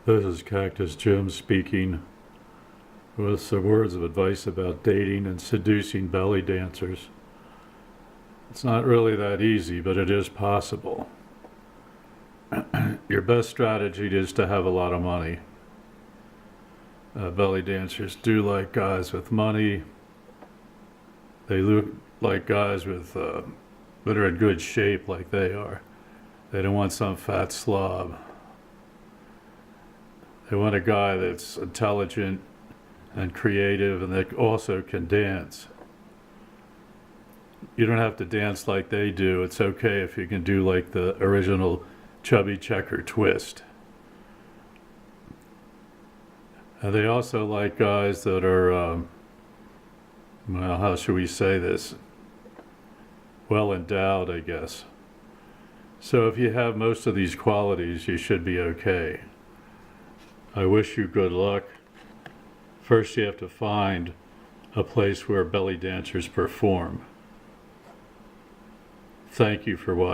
This is Cactus Jim speaking with some words of advice about dating and seducing belly dancers. It's not really that easy, but it is possible. Your best strategy is to have a lot of money. Belly dancers do like guys with money. They look like guys with that are in good shape like they are. They don't want some fat slob. They want a guy that's intelligent and creative and that also can dance. You don't have to dance like they do. It's okay if you can do like the original chubby checker twist. And they also like guys that are, well, how should we say this? Well endowed, I guess. So if you have most of these qualities, you should be okay. I wish you good luck. First, you have to find a place where belly dancers perform. Thank you for watching.